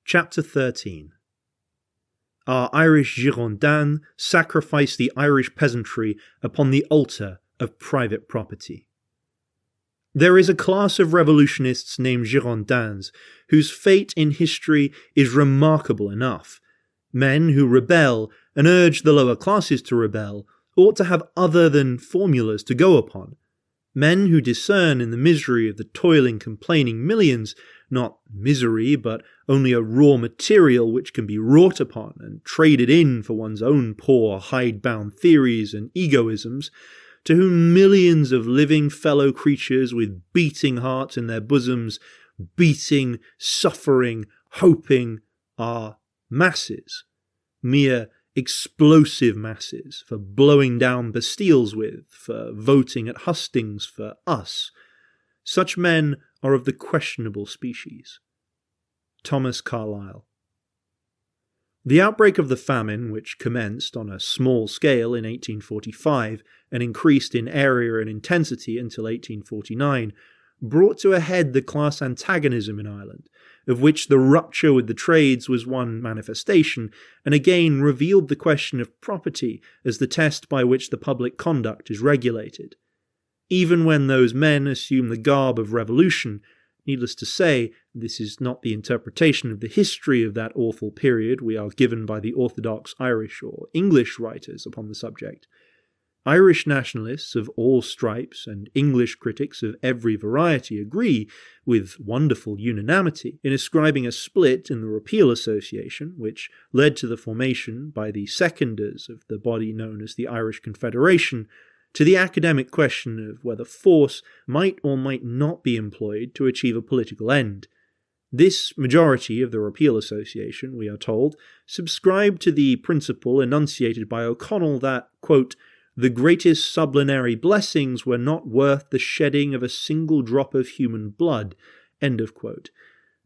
Chapter 13. Our Irish Girondins sacrificed the Irish peasantry upon the altar of private property. There is a class of revolutionists named Girondins whose fate in history is remarkable enough. Men who rebel and urge the lower classes to rebel ought to have other than formulas to go upon. Men who discern in the misery of the toiling, complaining millions not misery, but only a raw material which can be wrought upon and traded in for one's own poor, hidebound theories and egoisms, to whom millions of living fellow creatures with beating hearts in their bosoms, beating, suffering, hoping, are masses, mere explosive masses for blowing down Bastilles with, for voting at hustings for us. Such men are of the questionable species. Thomas Carlyle. The outbreak of the famine, which commenced on a small scale in 1845 and increased in area and intensity until 1849, brought to a head the class antagonism in Ireland, of which the rupture with the trades was one manifestation, and again revealed the question of property as the test by which the public conduct is regulated. Even when those men assume the garb of revolution, needless to say, this is not the interpretation of the history of that awful period we are given by the orthodox Irish or English writers upon the subject. Irish nationalists of all stripes and English critics of every variety agree, with wonderful unanimity, in ascribing a split in the Repeal Association, which led to the formation by the seconders of the body known as the Irish Confederation, to the academic question of whether force might or might not be employed to achieve a political end. This majority of the Repeal Association, we are told, subscribed to the principle enunciated by O'Connell that, quote, the greatest sublunary blessings were not worth the shedding of a single drop of human blood, end of quote.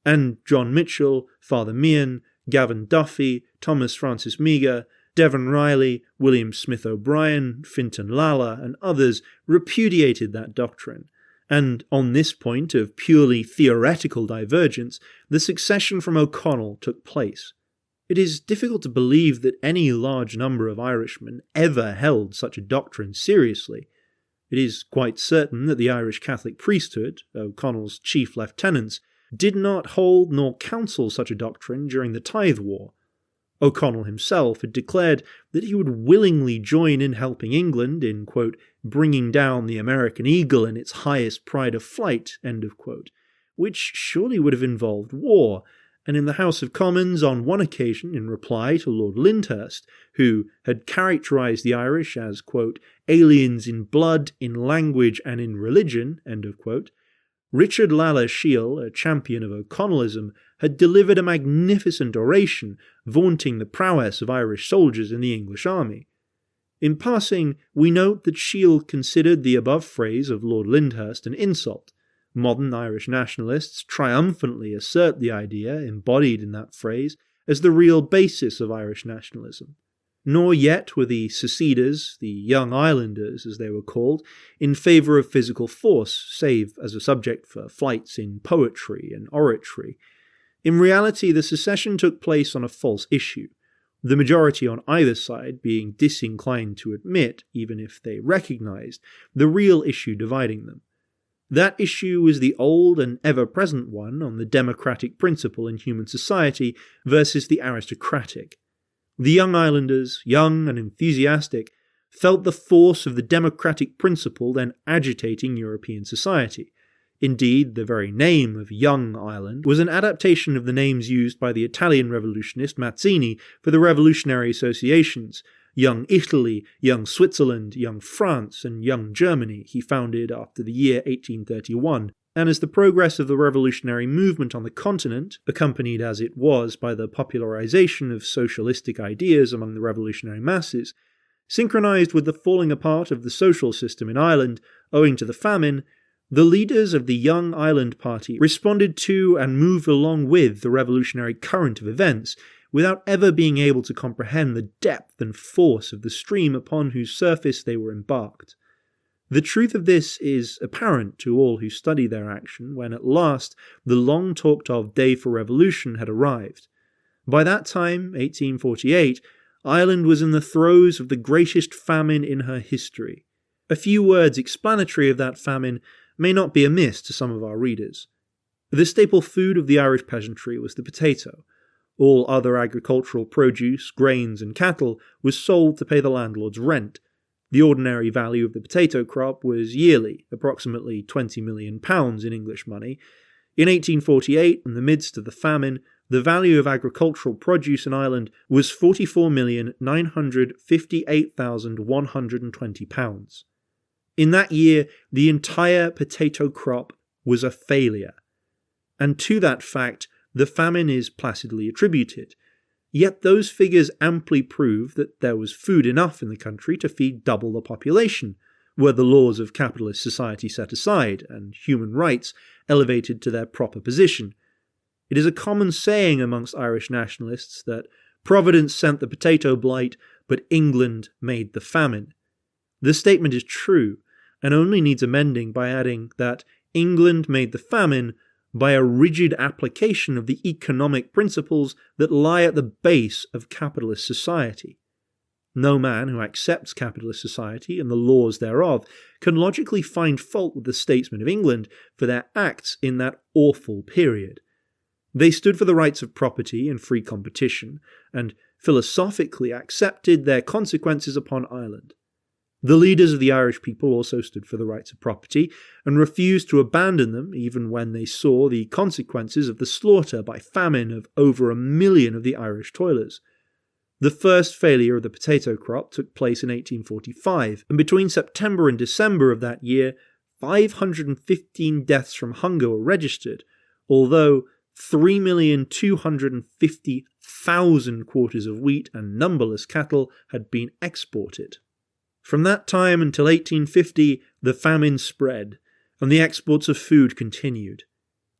And John Mitchell, Father Meehan, Gavin Duffy, Thomas Francis Meagher, Devon Riley, William Smith O'Brien, Fintan Lalla, and others repudiated that doctrine, and on this point of purely theoretical divergence, the succession from O'Connell took place. It is difficult to believe that any large number of Irishmen ever held such a doctrine seriously. It is quite certain that the Irish Catholic priesthood, O'Connell's chief lieutenants, did not hold nor counsel such a doctrine during the Tithe War. O'Connell himself had declared that he would willingly join in helping England in, quote, bringing down the American eagle in its highest pride of flight, end of quote, which surely would have involved war, and in the House of Commons on one occasion in reply to Lord Lyndhurst, who had characterised the Irish as, quote, aliens in blood, in language and in religion, end of quote, Richard Lalla Shiel, a champion of O'Connellism, had delivered a magnificent oration vaunting the prowess of Irish soldiers in the English army. In passing, we note that Shiel considered the above phrase of Lord Lyndhurst an insult. Modern Irish nationalists triumphantly assert the idea embodied in that phrase as the real basis of Irish nationalism. Nor yet were the seceders, the Young Islanders as they were called, in favour of physical force, save as a subject for flights in poetry and oratory. In reality, the secession took place on a false issue, the majority on either side being disinclined to admit, even if they recognised, the real issue dividing them. That issue was the old and ever-present one on the democratic principle in human society versus the aristocratic. The Young Islanders, young and enthusiastic, felt the force of the democratic principle then agitating European society. Indeed, the very name of Young Ireland was an adaptation of the names used by the Italian revolutionist Mazzini for the revolutionary associations, Young Italy, Young Switzerland, Young France, and Young Germany he founded after the year 1831, and as the progress of the revolutionary movement on the continent, accompanied as it was by the popularization of socialistic ideas among the revolutionary masses, synchronized with the falling apart of the social system in Ireland owing to the famine, the leaders of the Young Ireland Party responded to and moved along with the revolutionary current of events without ever being able to comprehend the depth and force of the stream upon whose surface they were embarked. The truth of this is apparent to all who study their action when at last the long-talked-of day for revolution had arrived. By that time, 1848, Ireland was in the throes of the greatest famine in her history. A few words explanatory of that famine may not be amiss to some of our readers. The staple food of the Irish peasantry was the potato. All other agricultural produce, grains and cattle was sold to pay the landlord's rent. The ordinary value of the potato crop was yearly, approximately £20 million in English money. In 1848, in the midst of the famine, the value of agricultural produce in Ireland was £44,958,120. In that year, the entire potato crop was a failure. And to that fact, the famine is placidly attributed. Yet those figures amply prove that there was food enough in the country to feed double the population, were the laws of capitalist society set aside and human rights elevated to their proper position. It is a common saying amongst Irish nationalists that Providence sent the potato blight, but England made the famine. This statement is true, and only needs amending by adding that England made the famine by a rigid application of the economic principles that lie at the base of capitalist society. No man who accepts capitalist society and the laws thereof can logically find fault with the statesmen of England for their acts in that awful period. They stood for the rights of property and free competition, and philosophically accepted their consequences upon Ireland. The leaders of the Irish people also stood for the rights of property and refused to abandon them even when they saw the consequences of the slaughter by famine of over 1 million of the Irish toilers. The first failure of the potato crop took place in 1845, and between September and December of that year, 515 deaths from hunger were registered, although 3,250,000 quarters of wheat and numberless cattle had been exported. From that time until 1850, the famine spread, and the exports of food continued.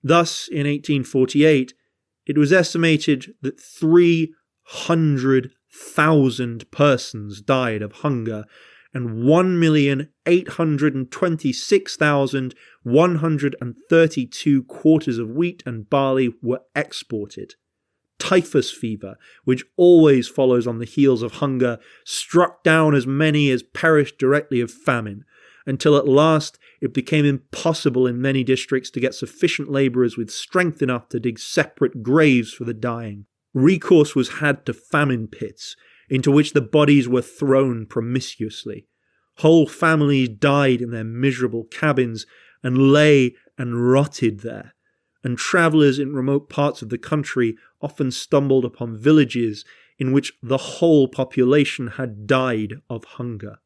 Thus, in 1848, it was estimated that 300,000 persons died of hunger, and 1,826,132 quarters of wheat and barley were exported. Typhus fever, which always follows on the heels of hunger, struck down as many as perished directly of famine, until at last it became impossible in many districts to get sufficient labourers with strength enough to dig separate graves for the dying. Recourse was had to famine pits, into which the bodies were thrown promiscuously. Whole families died in their miserable cabins and lay and rotted there, and travellers in remote parts of the country often stumbled upon villages in which the whole population had died of hunger.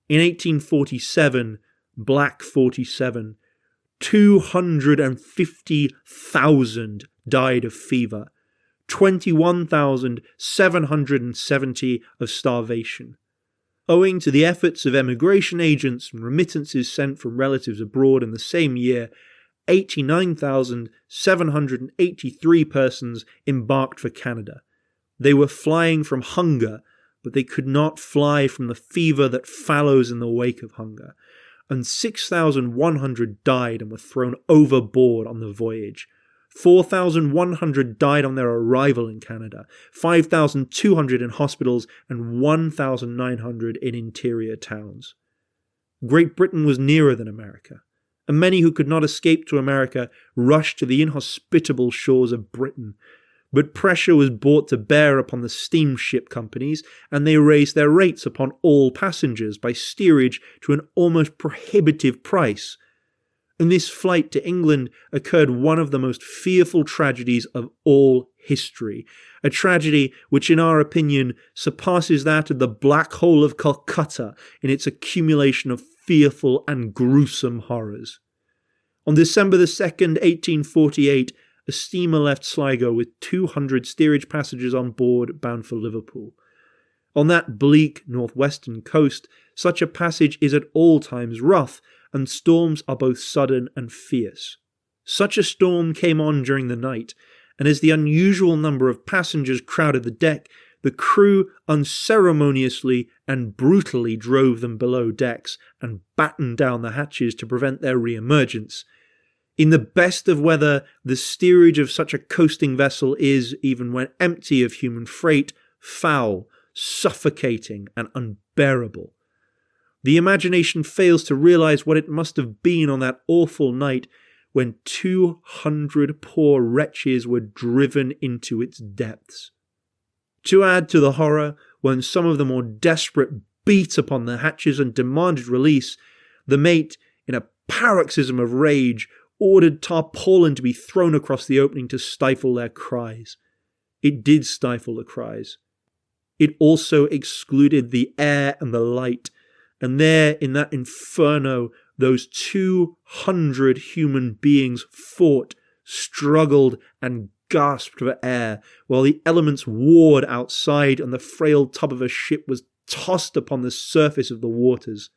In 1847, Black 47, 250,000 died of fever, 21,770 of starvation. Owing to the efforts of emigration agents and remittances sent from relatives abroad in the same year, 89,783 persons embarked for Canada. They were flying from hunger, but they could not fly from the fever that follows in the wake of hunger, and 6,100 died and were thrown overboard on the voyage. 4,100 died on their arrival in Canada, 5,200 in hospitals, and 1,900 in interior towns. Great Britain was nearer than America, and many who could not escape to America rushed to the inhospitable shores of Britain. But pressure was brought to bear upon the steamship companies, and they raised their rates upon all passengers by steerage to an almost prohibitive price. In this flight to England occurred one of the most fearful tragedies of all history, a tragedy which, in our opinion, surpasses that of the Black Hole of Calcutta in its accumulation of fearful and gruesome horrors. On December 2nd, 1848, a steamer left Sligo with 200 steerage passengers on board bound for Liverpool. On that bleak northwestern coast, such a passage is at all times rough, and storms are both sudden and fierce. Such a storm came on during the night, and as the unusual number of passengers crowded the deck, the crew unceremoniously and brutally drove them below decks and battened down the hatches to prevent their re-emergence. In the best of weather, the steerage of such a coasting vessel is, even when empty of human freight, foul, suffocating, and unbearable. The imagination fails to realize what it must have been on that awful night when 200 poor wretches were driven into its depths. To add to the horror, when some of the more desperate beat upon the hatches and demanded release, the mate, in a paroxysm of rage, ordered tarpaulin to be thrown across the opening to stifle their cries. It did stifle the cries. It also excluded the air and the light, and there, in that inferno, those 200 human beings fought, struggled, and gasped for air, while the elements warred outside and the frail tub of a ship was tossed upon the surface of the waters.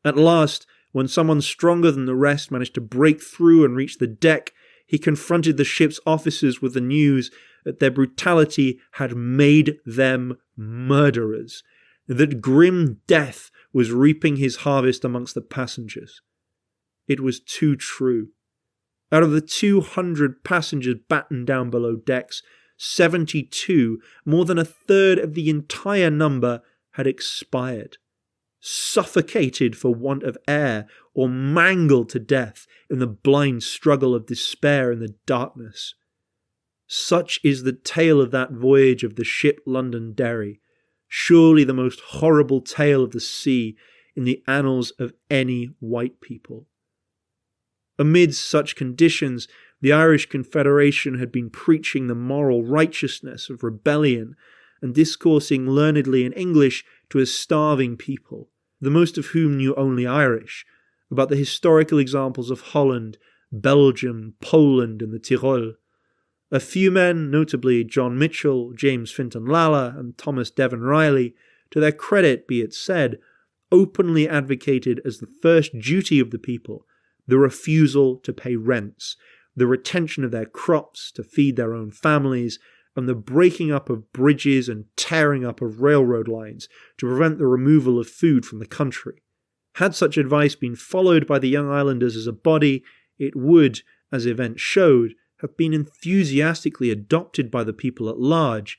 At last, when someone stronger than the rest managed to break through and reach the deck, he confronted the ship's officers with the news that their brutality had made them murderers, that grim death was reaping his harvest amongst the passengers. It was too true. Out of the 200 passengers battened down below decks, 72, more than a third of the entire number, had expired, suffocated for want of air, or mangled to death in the blind struggle of despair in the darkness. Such is the tale of that voyage of the ship Londonderry, surely the most horrible tale of the sea in the annals of any white people. Amid such conditions, the Irish Confederation had been preaching the moral righteousness of rebellion and discoursing learnedly in English to a starving people, the most of whom knew only Irish, about the historical examples of Holland, Belgium, Poland, and the Tyrol. A few men, notably John Mitchell, James Fintan Lalla, and Thomas Devon Riley, to their credit be it said, openly advocated as the first duty of the people the refusal to pay rents, the retention of their crops to feed their own families, and the breaking up of bridges and tearing up of railroad lines to prevent the removal of food from the country. Had such advice been followed by the young islanders as a body, it would, as events showed, have been enthusiastically adopted by the people at large,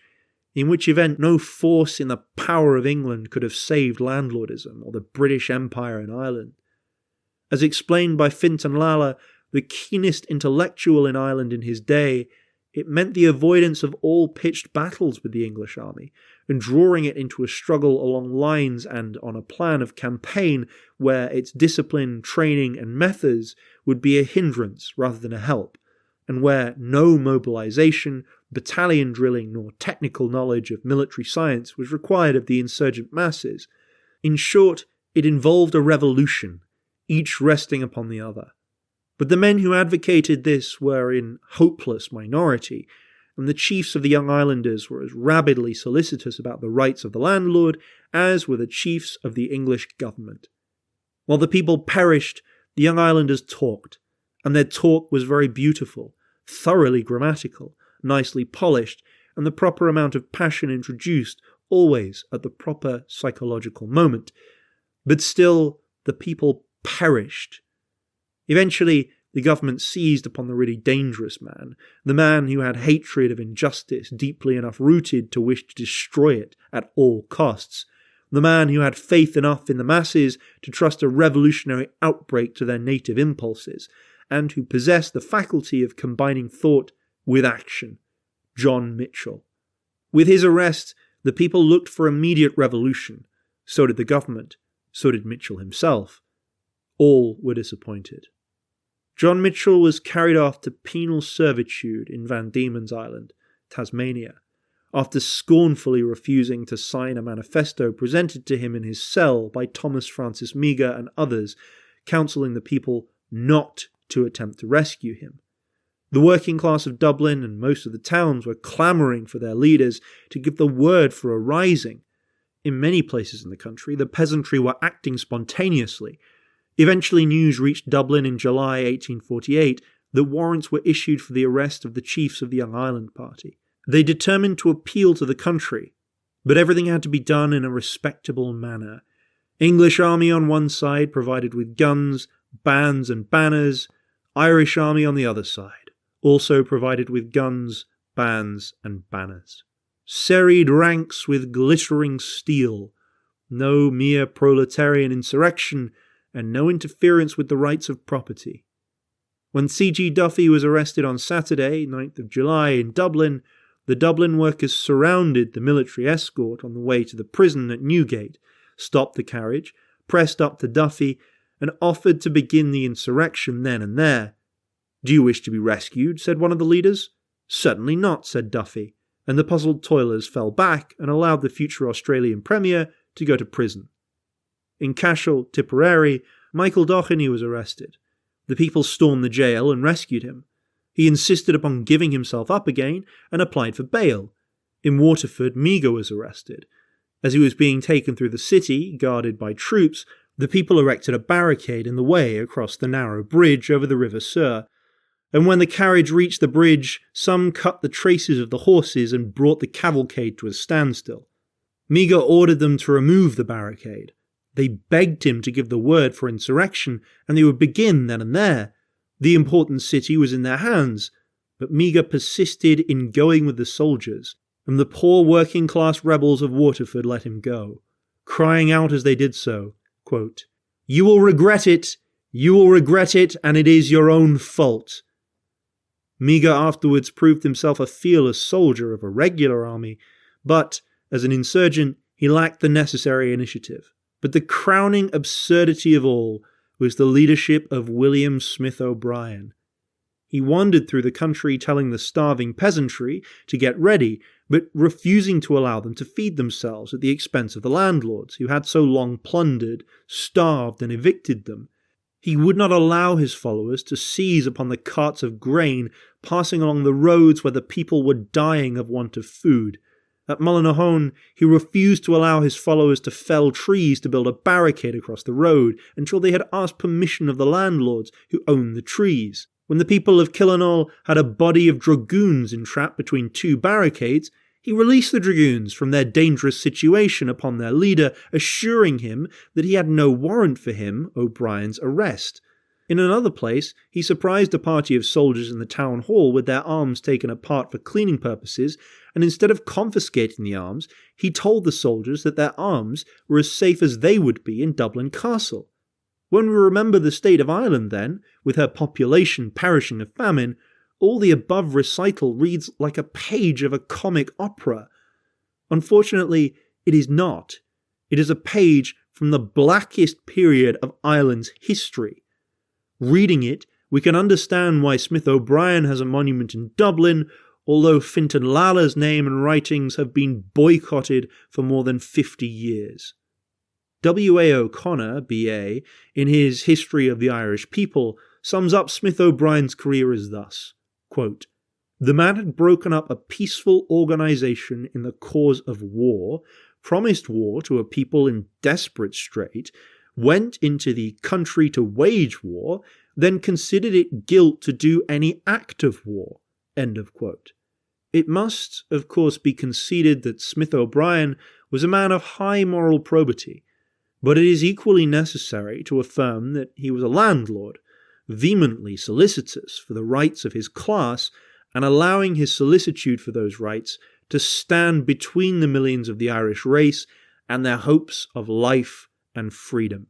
in which event no force in the power of England could have saved landlordism or the British Empire in Ireland. As explained by Fintan Lalla, the keenest intellectual in Ireland in his day, it meant the avoidance of all pitched battles with the English army, and drawing it into a struggle along lines and on a plan of campaign where its discipline, training, and methods would be a hindrance rather than a help, and where no mobilization, battalion drilling, nor technical knowledge of military science was required of the insurgent masses. In short, it involved a revolution, each resting upon the other. But the men who advocated this were in hopeless minority, and the chiefs of the young islanders were as rabidly solicitous about the rights of the landlord as were the chiefs of the English government. While the people perished, the young islanders talked, and their talk was very beautiful, thoroughly grammatical, nicely polished, and the proper amount of passion introduced, always at the proper psychological moment. But still, the people perished. Eventually, the government seized upon the really dangerous man, the man who had hatred of injustice deeply enough rooted to wish to destroy it at all costs, the man who had faith enough in the masses to trust a revolutionary outbreak to their native impulses, and who possessed the faculty of combining thought with action, John Mitchell. With his arrest, the people looked for immediate revolution. So did the government. So did Mitchell himself. All were disappointed. John Mitchell was carried off to penal servitude in Van Diemen's Island, Tasmania, after scornfully refusing to sign a manifesto presented to him in his cell by Thomas Francis Meagher and others, counselling the people not to attempt to rescue him. The working class of Dublin and most of the towns were clamouring for their leaders to give the word for a rising. In many places in the country, the peasantry were acting spontaneously. Eventually news reached Dublin in July 1848 that warrants were issued for the arrest of the chiefs of the Young Ireland Party. They determined to appeal to the country, But everything had to be done in a respectable manner. English army on one side, provided with guns, bands and banners. Irish army on the other side, also provided with guns, bands and banners. Serried ranks with glittering steel. No mere proletarian insurrection, and no interference with the rights of property. When C.G. Duffy was arrested on Saturday, 9th of July, in Dublin, the Dublin workers surrounded the military escort on the way to the prison at Newgate, stopped the carriage, pressed up to Duffy, and offered to begin the insurrection then and there. "Do you wish to be rescued?" said one of the leaders. "Certainly not," said Duffy, and the puzzled toilers fell back and allowed the future Australian Premier to go to prison. In Cashel, Tipperary, Michael Doheny was arrested. The people stormed the jail and rescued him. He insisted upon giving himself up again and applied for bail. In Waterford, Meagher was arrested. As he was being taken through the city, guarded by troops, the people erected a barricade in the way across the narrow bridge over the River Suir, and when the carriage reached the bridge, some cut the traces of the horses and brought the cavalcade to a standstill. Meagher ordered them to remove the barricade. They begged him to give the word for insurrection, and they would begin then and there. The important city was in their hands, but Meagher persisted in going with the soldiers, and the poor working-class rebels of Waterford let him go, crying out as they did so, quote, "You will regret it, and it is your own fault." Meagher afterwards proved himself a fearless soldier of a regular army, but, as an insurgent, he lacked the necessary initiative. But the crowning absurdity of all was the leadership of William Smith O'Brien. He wandered through the country telling the starving peasantry to get ready, but refusing to allow them to feed themselves at the expense of the landlords who had so long plundered, starved and evicted them. He would not allow his followers to seize upon the carts of grain passing along the roads where the people were dying of want of food. At Mullinahone, he refused to allow his followers to fell trees to build a barricade across the road until they had asked permission of the landlords who owned the trees. When the people of Killinall had a body of dragoons entrapped between two barricades, he released the dragoons from their dangerous situation upon their leader, assuring him that he had no warrant for him, O'Brien's, arrest. In another place, he surprised a party of soldiers in the town hall with their arms taken apart for cleaning purposes, and instead of confiscating the arms, he told the soldiers that their arms were as safe as they would be in Dublin Castle. When we remember the state of Ireland then, with her population perishing of famine, all the above recital reads like a page of a comic opera. Unfortunately, it is not. It is a page from the blackest period of Ireland's history. Reading it, we can understand why Smith O'Brien has a monument in Dublin, although Fintan Lala's name and writings have been boycotted for more than 50 years. W.A. O'Connor, B.A., in his History of the Irish People, sums up Smith O'Brien's career as thus, quote, "The man had broken up a peaceful organisation in the cause of war, promised war to a people in desperate strait, went into the country to wage war, then considered it guilt to do any act of war." End of quote. It must, of course, be conceded that Smith O'Brien was a man of high moral probity, but it is equally necessary to affirm that he was a landlord, vehemently solicitous for the rights of his class and allowing his solicitude for those rights to stand between the millions of the Irish race and their hopes of life and freedom.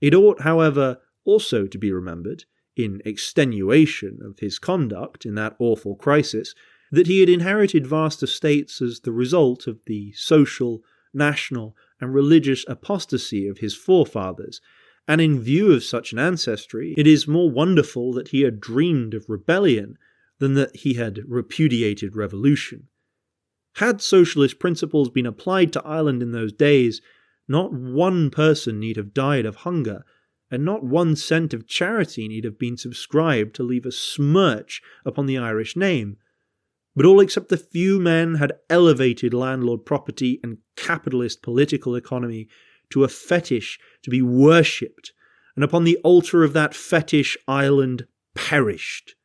It ought, however, also to be remembered, in extenuation of his conduct in that awful crisis, that he had inherited vast estates as the result of the social, national, and religious apostasy of his forefathers, and in view of such an ancestry, it is more wonderful that he had dreamed of rebellion than that he had repudiated revolution. Had socialist principles been applied to Ireland in those days, not one person need have died of hunger, and not 1 cent of charity need have been subscribed to leave a smirch upon the Irish name. But all except a few men had elevated landlord property and capitalist political economy to a fetish to be worshipped, and upon the altar of that fetish Ireland perished.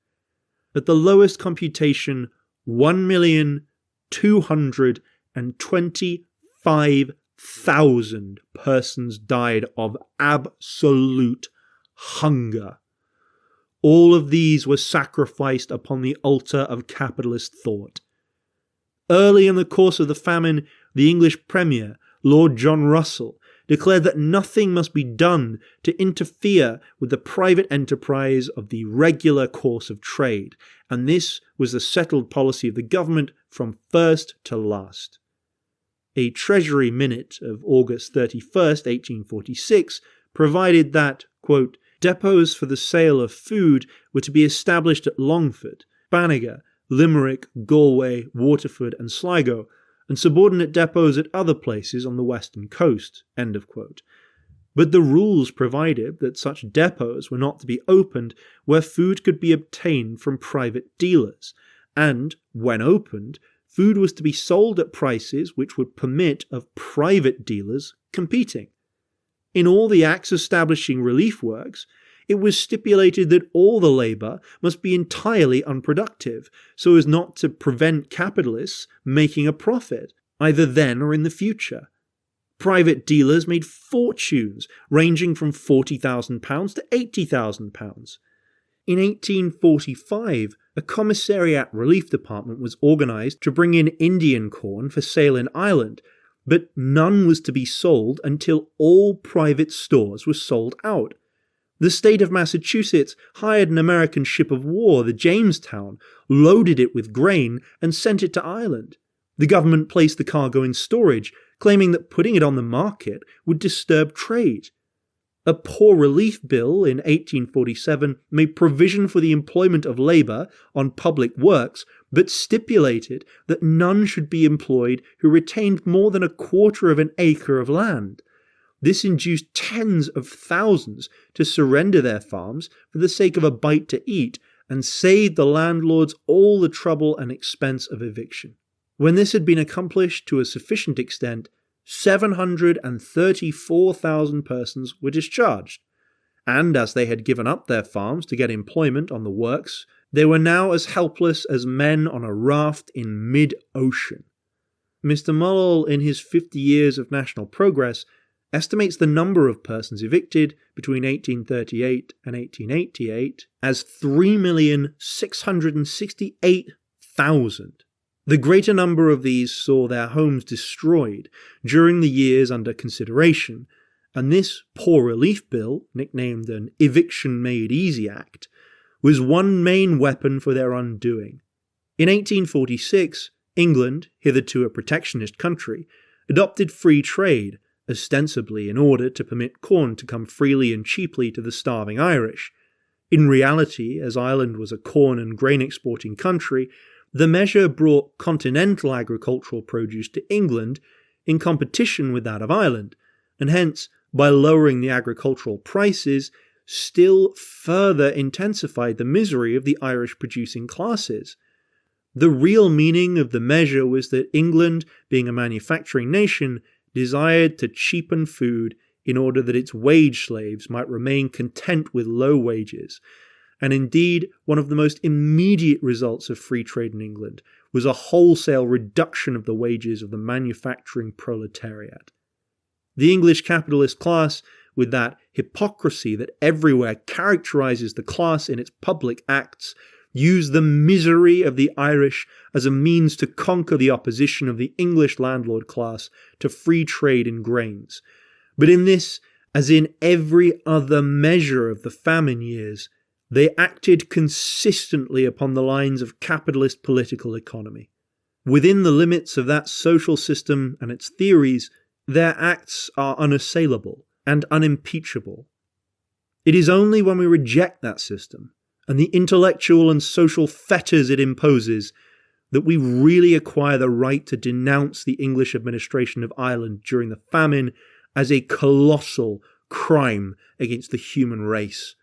At the lowest computation, 1,200,000 125,000 persons died of absolute hunger. All of these were sacrificed upon the altar of capitalist thought. Early in the course of the famine, the English Premier, Lord John Russell, declared that nothing must be done to interfere with the private enterprise of the regular course of trade, and this was the settled policy of the government from first to last. A Treasury Minute of August 31st, 1846, provided that, quote, depots for the sale of food were to be established at Longford, Banagher, Limerick, Galway, Waterford and Sligo, and subordinate depots at other places on the western coast, end of quote. But the rules provided that such depots were not to be opened where food could be obtained from private dealers, and, when opened, food was to be sold at prices which would permit of private dealers competing. In all the acts establishing relief works, it was stipulated that all the labour must be entirely unproductive, so as not to prevent capitalists making a profit, either then or in the future. Private dealers made fortunes, ranging from £40,000 to £80,000. In 1845, a Commissariat Relief Department was organised to bring in Indian corn for sale in Ireland, but none was to be sold until all private stores were sold out. The state of Massachusetts hired an American ship of war, the Jamestown, loaded it with grain, and sent it to Ireland. The government placed the cargo in storage, claiming that putting it on the market would disturb trade. A Poor Relief Bill in 1847 made provision for the employment of labour on public works, but stipulated that none should be employed who retained more than 1/4 of an acre of land. This induced tens of thousands to surrender their farms for the sake of a bite to eat, and saved the landlords all the trouble and expense of eviction. When this had been accomplished to a sufficient extent, 734,000 persons were discharged, and as they had given up their farms to get employment on the works, they were now as helpless as men on a raft in mid-ocean. Mr. Mullall, in his 50 Years of National Progress, estimates the number of persons evicted between 1838 and 1888 as 3,668,000. The greater number of these saw their homes destroyed during the years under consideration, and this Poor Relief Bill, nicknamed an Eviction Made Easy Act, was one main weapon for their undoing. In 1846, England, hitherto a protectionist country, adopted free trade, ostensibly in order to permit corn to come freely and cheaply to the starving Irish. In reality, as Ireland was a corn and grain exporting country, the measure brought continental agricultural produce to England in competition with that of Ireland, and hence, by lowering the agricultural prices, still further intensified the misery of the Irish producing classes. The real meaning of the measure was that England, being a manufacturing nation, desired to cheapen food in order that its wage slaves might remain content with low wages, and indeed one of the most immediate results of free trade in England was a wholesale reduction of the wages of the manufacturing proletariat. The English capitalist class, with that hypocrisy that everywhere characterizes the class in its public acts, used the misery of the Irish as a means to conquer the opposition of the English landlord class to free trade in grains. But in this, as in every other measure of the famine years, they acted consistently upon the lines of capitalist political economy. Within the limits of that social system and its theories, their acts are unassailable and unimpeachable. It is only when we reject that system and the intellectual and social fetters it imposes that we really acquire the right to denounce the English administration of Ireland during the famine as a colossal crime against the human race.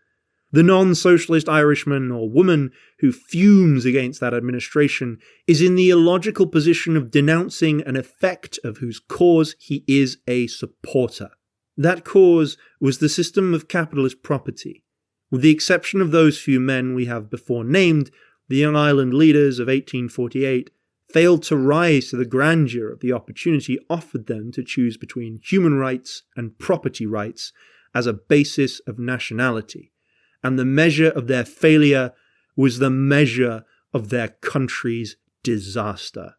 The non-socialist Irishman or woman who fumes against that administration is in the illogical position of denouncing an effect of whose cause he is a supporter. That cause was the system of capitalist property. With the exception of those few men we have before named, the Young Ireland leaders of 1848, failed to rise to the grandeur of the opportunity offered them to choose between human rights and property rights as a basis of nationality, and the measure of their failure was the measure of their country's disaster.